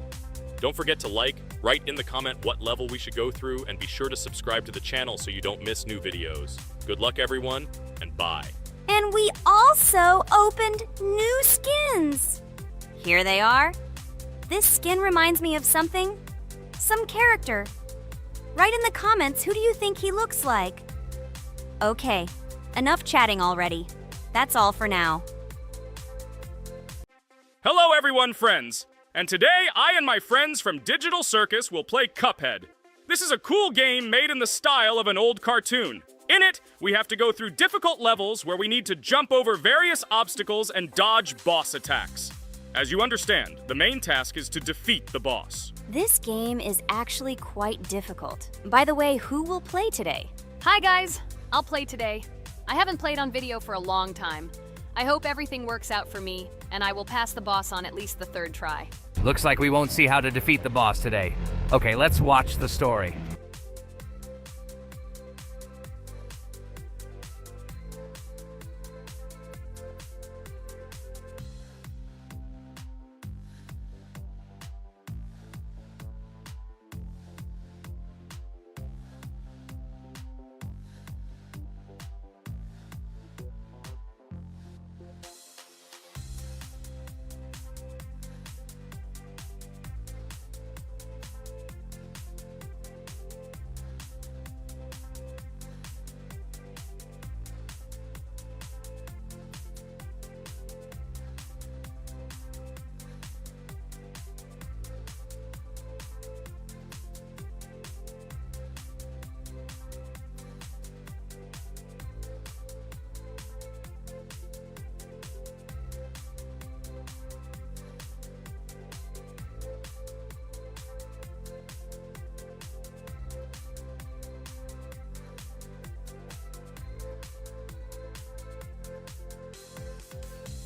Don't forget to like, write in the comment what level we should go through, and be sure to subscribe to the channel so you don't miss new videos. Good luck, everyone, and bye. And we also opened new skins. Here they are. This skin reminds me of something, some character. Write in the comments, who do you think he looks like? Okay, enough chatting already. That's all for now. Hello everyone, friends! And today, I and my friends from Digital Circus will play Cuphead. This is a cool game made in the style of an old cartoon. In it, we have to go through difficult levels where we need to jump over various obstacles and dodge boss attacks. As you understand, the main task is to defeat the boss. This game is actually quite difficult. By the way, who will play today? Hi guys, I'll play today. I haven't played on video for a long time. I hope everything works out for me, and I will pass the boss on at least the third try. Looks like we won't see how to defeat the boss today. Okay, let's watch the story.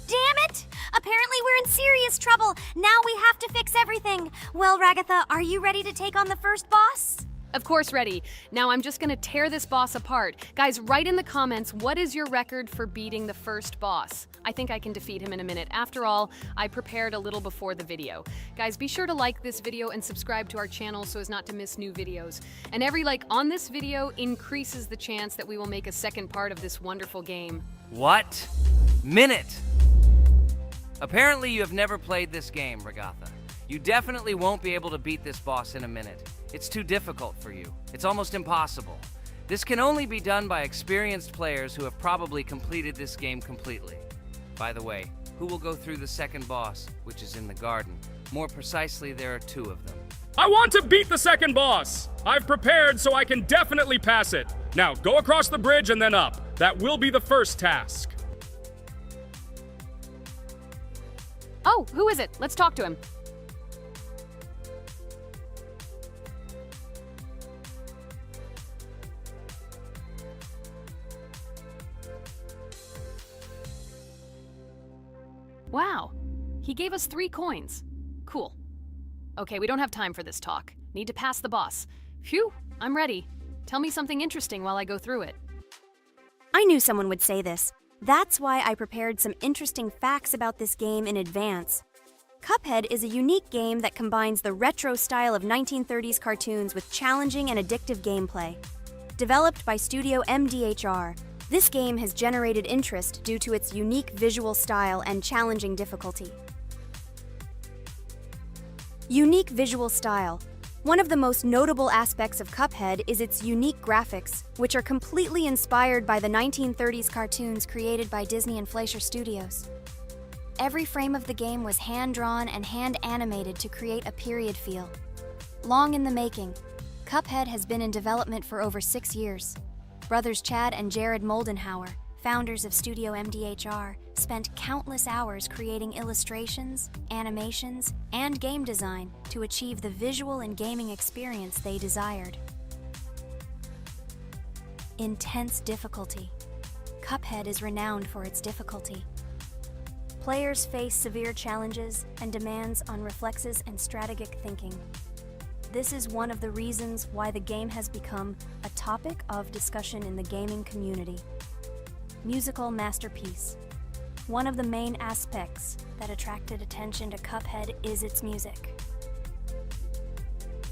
Damn it! Apparently we're in serious trouble. Now we have to fix everything. Well, Ragatha, are you ready to take on the first boss? Of course, ready. Now I'm just gonna tear this boss apart. Guys, write in the comments, what is your record for beating the first boss? I think I can defeat him in a minute. After all, I prepared a little before the video. Guys, be sure to like this video and subscribe to our channel so as not to miss new videos. And every like on this video increases the chance that we will make a second part of this wonderful game. What? Minute! Apparently you have never played this game, Ragatha. You definitely won't be able to beat this boss in a minute. It's too difficult for you. It's almost impossible. This can only be done by experienced players who have probably completed this game completely. By the way, who will go through the second boss, which is in the garden? More precisely, there are two of them. I want to beat the second boss! I've prepared so I can definitely pass it. Now, go across the bridge and then up. That will be the first task. Oh, who is it? Let's talk to him. Wow, he gave us 3 coins. Cool. Okay, we don't have time for this talk. Need to pass the boss. Phew, I'm ready. Tell me something interesting while I go through it. I knew someone would say this. That's why I prepared some interesting facts about this game in advance. Cuphead is a unique game that combines the retro style of 1930s cartoons with challenging and addictive gameplay. Developed by Studio MDHR, this game has generated interest due to its unique visual style and challenging difficulty. Unique visual style. One of the most notable aspects of Cuphead is its unique graphics, which are completely inspired by the 1930s cartoons created by Disney and Fleischer Studios. Every frame of the game was hand-drawn and hand-animated to create a period feel. Long in the making, Cuphead has been in development for over 6 years. Brothers Chad and Jared Moldenhauer, founders of Studio MDHR, spent countless hours creating illustrations, animations, and game design to achieve the visual and gaming experience they desired. Intense difficulty. Cuphead is renowned for its difficulty. Players face severe challenges and demands on reflexes and strategic thinking. This is one of the reasons why the game has become a topic of discussion in the gaming community. Musical masterpiece. One of the main aspects that attracted attention to Cuphead is its music.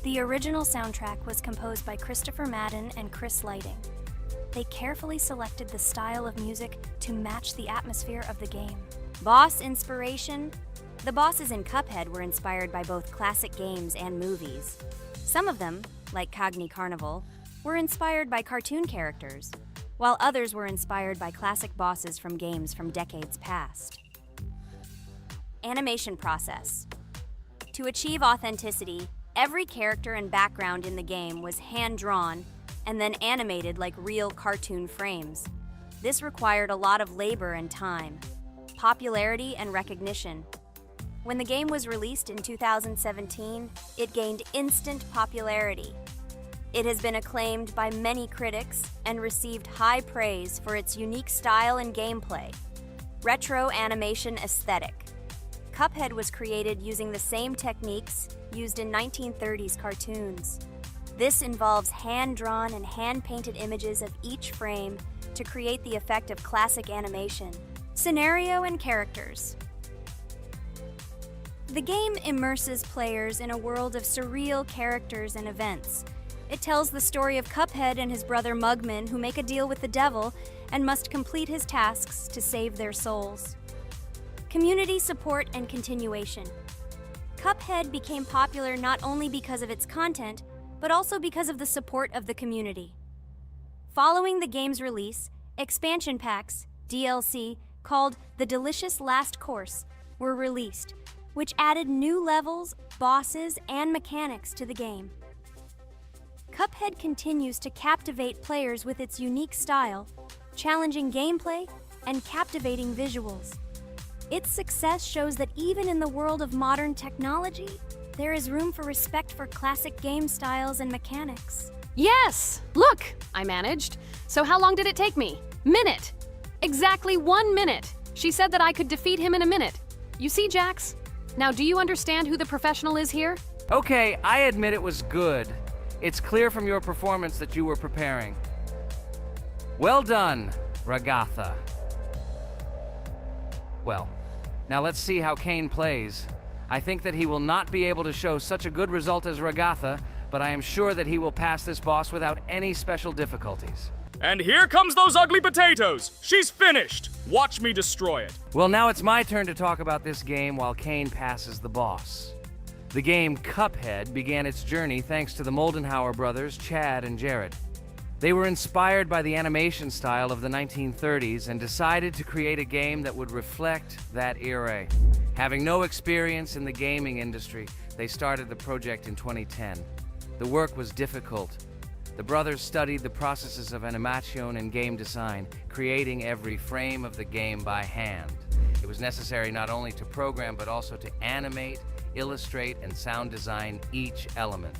The original soundtrack was composed by Christopher Madden and Chris Lighting. they carefully selected the style of music to match the atmosphere of the game. Boss inspiration? The bosses in Cuphead were inspired by both classic games and movies. Some of them, like Cogni Carnival, were inspired by cartoon characters, while others were inspired by classic bosses from games from decades past. Animation process. To achieve authenticity, every character and background in the game was hand-drawn and then animated like real cartoon frames. This required a lot of labor and time, popularity and recognition. When the game was released in 2017, it gained instant popularity. It has been acclaimed by many critics and received high praise for its unique style and gameplay. Retro animation aesthetic. Cuphead was created using the same techniques used in 1930s cartoons. This involves hand-drawn and hand-painted images of each frame to create the effect of classic animation. Scenario and characters. The game immerses players in a world of surreal characters and events. It tells the story of Cuphead and his brother Mugman, who make a deal with the devil and must complete his tasks to save their souls. Community support and continuation. Cuphead became popular not only because of its content, but also because of the support of the community. Following the game's release, expansion packs, DLC, called The Delicious Last Course, were released, which added new levels, bosses, and mechanics to the game. Cuphead continues to captivate players with its unique style, challenging gameplay, and captivating visuals. Its success shows that even in the world of modern technology, there is room for respect for classic game styles and mechanics. Yes! Look! I managed. So how long did it take me? Minute! Exactly 1 minute! She said that I could defeat him in a minute. You see, Jax? Now, do you understand who the professional is here? Okay, I admit it was good. It's clear from your performance that you were preparing. Well done, Ragatha. Well, now let's see how Kane plays. I think that he will not be able to show such a good result as Ragatha, but I am sure that he will pass this boss without any special difficulties. And here comes those ugly potatoes! She's finished! Watch me destroy it. Well, now it's my turn to talk about this game while Kane passes the boss. The game Cuphead began its journey thanks to the Moldenhauer brothers, Chad and Jared. They were inspired by the animation style of the 1930s and decided to create a game that would reflect that era. Having no experience in the gaming industry, they started the project in 2010. The work was difficult. The brothers studied the processes of animation and game design, creating every frame of the game by hand. It was necessary not only to program but also to animate, illustrate, and sound design each element.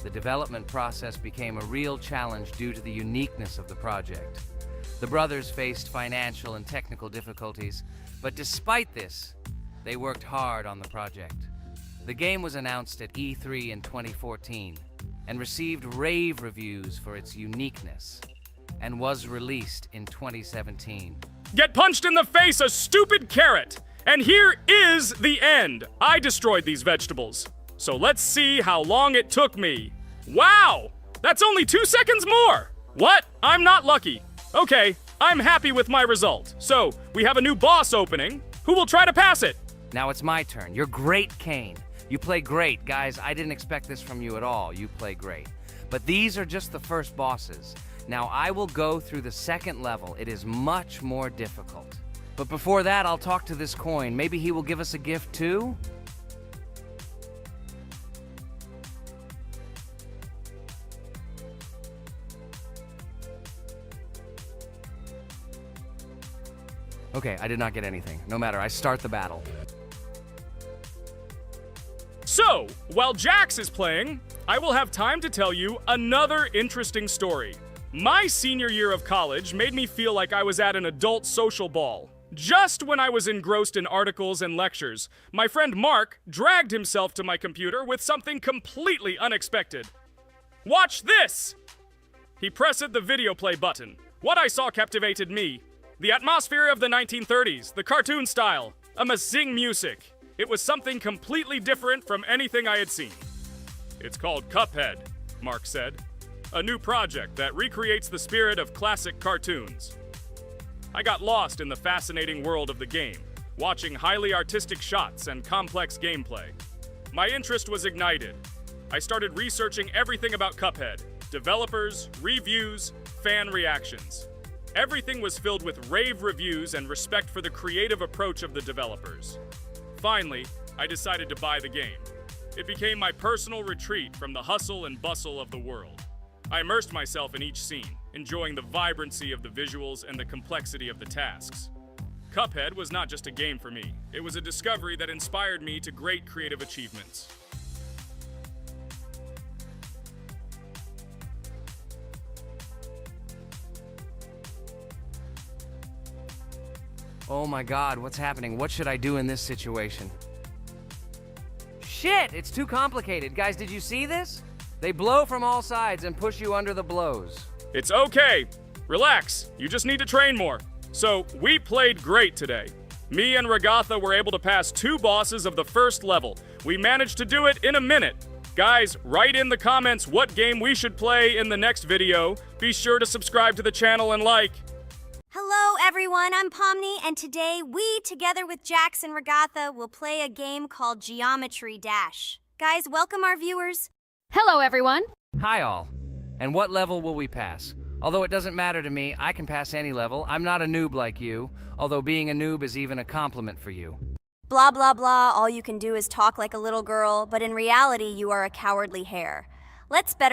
The development process became a real challenge due to the uniqueness of the project. The brothers faced financial and technical difficulties, but despite this, they worked hard on the project. The game was announced at E3 in 2014 and received rave reviews for its uniqueness, and was released in 2017. Get punched in the face, a stupid carrot! And here is the end. I destroyed these vegetables. So let's see how long it took me. Wow! That's only 2 seconds more! What? I'm not lucky. Okay, I'm happy with my result. So, we have a new boss opening. Who will try to pass it? Now it's my turn. You're great, Kane. You play great. Guys, I didn't expect this from you at all. You play great. But these are just the first bosses. Now I will go through the second level. It is much more difficult. But before that, I'll talk to this coin. Maybe he will give us a gift too? Okay, I did not get anything. No matter, I start the battle. So, while Jax is playing, I will have time to tell you another interesting story. My senior year of college made me feel like I was at an adult social ball. Just when I was engrossed in articles and lectures, my friend Mark dragged himself to my computer with something completely unexpected. Watch this! He pressed the video play button. What I saw captivated me. The atmosphere of the 1930s, the cartoon style, amazing music. It was something completely different from anything I had seen. It's called Cuphead, Mark said. a new project that recreates the spirit of classic cartoons. I got lost in the fascinating world of the game, watching highly artistic shots and complex gameplay. My interest was ignited. I started researching everything about Cuphead, developers, reviews, fan reactions. Everything was filled with rave reviews and respect for the creative approach of the developers. Finally, I decided to buy the game. It became my personal retreat from the hustle and bustle of the world. I immersed myself in each scene, enjoying the vibrancy of the visuals and the complexity of the tasks. Cuphead was not just a game for me, it was a discovery that inspired me to great creative achievements. Oh my god, what's happening? What should I do in this situation? Shit, it's too complicated. Guys, did you see this? They blow from all sides and push you under the blows. It's okay. Relax. You just need to train more. So, we played great today. Me and Regatha were able to pass 2 bosses of the first level. We managed to do it in a minute. Guys, write in the comments what game we should play in the next video. Be sure to subscribe to the channel and like. Hello, everyone. I'm Pomni, and today we, together with Jax and Regatha, will play a game called Geometry Dash. Guys, welcome our viewers. Hello, everyone. Hi all. And what level will we pass? Although it doesn't matter to me, I can pass any level. I'm not a noob like you, although being a noob is even a compliment for you. Blah, blah, blah. All you can do is talk like a little girl, but in reality, you are a cowardly hare. Let's better